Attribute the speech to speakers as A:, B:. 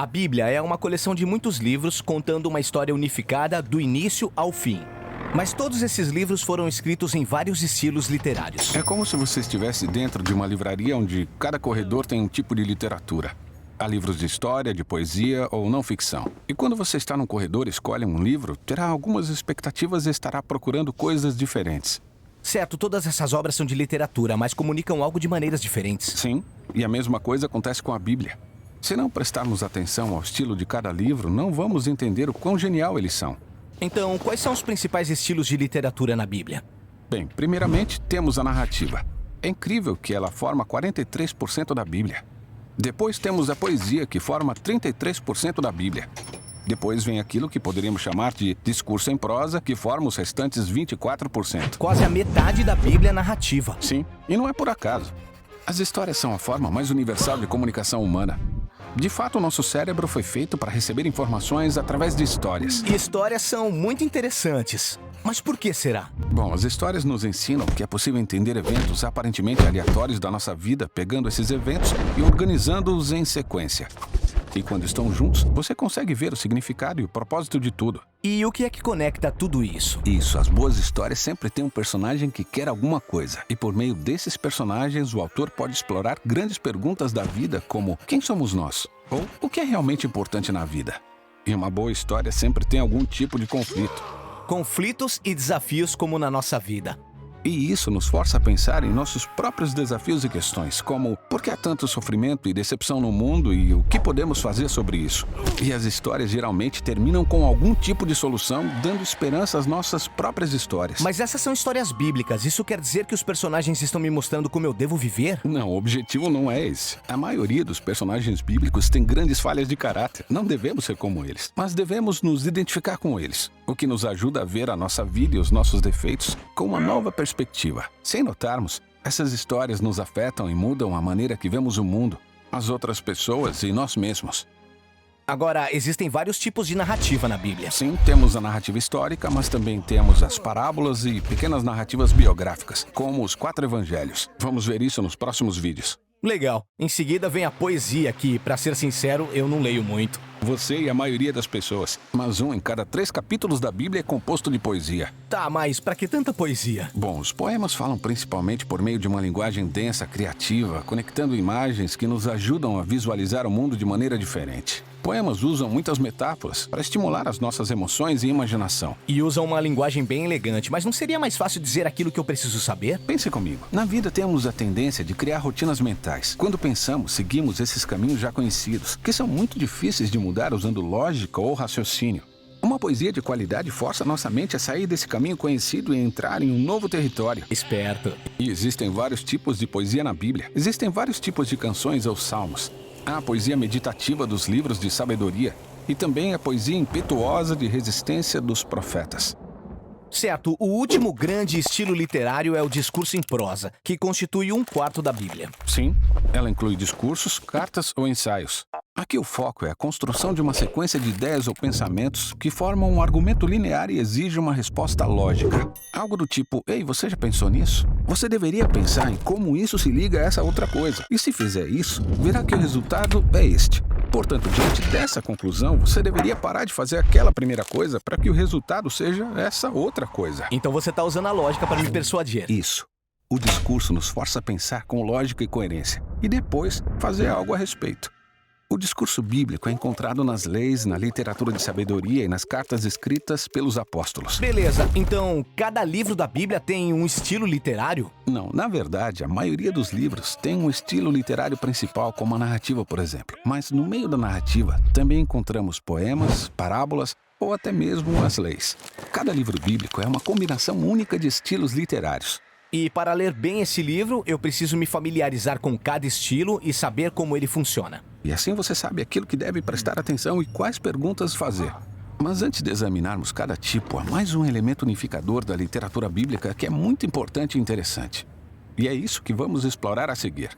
A: A Bíblia é uma coleção de muitos livros contando uma história unificada do início ao fim. Mas todos esses livros foram escritos em vários estilos literários.
B: É como se você estivesse dentro de uma livraria onde cada corredor tem um tipo de literatura. Há livros de história, de poesia ou não ficção. E quando você está num corredor e escolhe um livro, terá algumas expectativas e estará procurando coisas diferentes.
A: Certo, todas essas obras são de literatura, mas comunicam algo de maneiras diferentes.
B: Sim, e a mesma coisa acontece com a Bíblia. Se não prestarmos atenção ao estilo de cada livro, não vamos entender o quão genial eles são.
A: Então, quais são os principais estilos de literatura na Bíblia?
B: Bem, primeiramente, temos a narrativa. É incrível que ela forma 43% da Bíblia. Depois temos a poesia, que forma 33% da Bíblia. Depois vem aquilo que poderíamos chamar de discurso em prosa, que forma os restantes 24%.
A: Quase a metade da Bíblia é narrativa.
B: Sim, e não é por acaso. As histórias são a forma mais universal de comunicação humana. De fato, o nosso cérebro foi feito para receber informações através de histórias.
A: E histórias são muito interessantes. Mas por que será?
B: Bom, as histórias nos ensinam que é possível entender eventos aparentemente aleatórios da nossa vida, pegando esses eventos e organizando-os em sequência. E quando estão juntos, você consegue ver o significado e o propósito de tudo.
A: E o que é que conecta tudo isso?
B: Isso, as boas histórias sempre têm um personagem que quer alguma coisa. E por meio desses personagens, o autor pode explorar grandes perguntas da vida, como quem somos nós? Ou o que é realmente importante na vida? E uma boa história sempre tem algum tipo de conflito.
A: Conflitos e desafios como na nossa vida.
B: E isso nos força a pensar em nossos próprios desafios e questões, como por que há tanto sofrimento e decepção no mundo e o que podemos fazer sobre isso? E as histórias geralmente terminam com algum tipo de solução, dando esperança às nossas próprias histórias.
A: Mas essas são histórias bíblicas. Isso quer dizer que os personagens estão me mostrando como eu devo viver?
B: Não, o objetivo não é esse. A maioria dos personagens bíblicos tem grandes falhas de caráter. Não devemos ser como eles, mas devemos nos identificar com eles, o que nos ajuda a ver a nossa vida e os nossos defeitos com uma nova perspectiva. Sem notarmos, essas histórias nos afetam e mudam a maneira que vemos o mundo, as outras pessoas e nós mesmos.
A: Agora, existem vários tipos de narrativa na Bíblia.
B: Sim, temos a narrativa histórica, mas também temos as parábolas e pequenas narrativas biográficas, como os 4 evangelhos. Vamos ver isso nos próximos vídeos.
A: Legal. Em seguida vem a poesia, que, pra ser sincero, eu não leio muito.
B: Você e a maioria das pessoas. Mas 1 em cada 3 capítulos da Bíblia é composto de poesia.
A: Tá, mas pra que tanta poesia?
B: Bom, os poemas falam principalmente por meio de uma linguagem densa, criativa, conectando imagens que nos ajudam a visualizar o mundo de maneira diferente. Poemas usam muitas metáforas para estimular as nossas emoções e imaginação.
A: E usam uma linguagem bem elegante, mas não seria mais fácil dizer aquilo que eu preciso saber?
B: Pense comigo. Na vida temos a tendência de criar rotinas mentais. Quando pensamos, seguimos esses caminhos já conhecidos, que são muito difíceis de mudar usando lógica ou raciocínio. Uma poesia de qualidade força nossa mente a sair desse caminho conhecido e entrar em um novo território.
A: Esperto.
B: E existem vários tipos de poesia na Bíblia. Existem vários tipos de canções ou salmos. Há a poesia meditativa dos livros de sabedoria e também a poesia impetuosa de resistência dos profetas.
A: Certo, o último grande estilo literário é o discurso em prosa, que constitui 1/4 da Bíblia.
B: Sim, ela inclui discursos, cartas ou ensaios. Aqui o foco é a construção de uma sequência de ideias ou pensamentos que formam um argumento linear e exige uma resposta lógica. Algo do tipo, ei, você já pensou nisso? Você deveria pensar em como isso se liga a essa outra coisa. E se fizer isso, verá que o resultado é este. Portanto, diante dessa conclusão, você deveria parar de fazer aquela primeira coisa para que o resultado seja essa outra coisa.
A: Então você tá usando a lógica para me persuadir.
B: Isso. O discurso nos força a pensar com lógica e coerência, e depois fazer algo a respeito. O discurso bíblico é encontrado nas leis, na literatura de sabedoria e nas cartas escritas pelos apóstolos.
A: Beleza, então cada livro da Bíblia tem um estilo literário?
B: Não, na verdade, a maioria dos livros tem um estilo literário principal, como a narrativa, por exemplo. Mas no meio da narrativa também encontramos poemas, parábolas ou até mesmo as leis. Cada livro bíblico é uma combinação única de estilos literários.
A: E para ler bem esse livro, eu preciso me familiarizar com cada estilo e saber como ele funciona.
B: E assim você sabe aquilo que deve prestar atenção e quais perguntas fazer. Mas antes de examinarmos cada tipo, há mais um elemento unificador da literatura bíblica que é muito importante e interessante. E é isso que vamos explorar a seguir.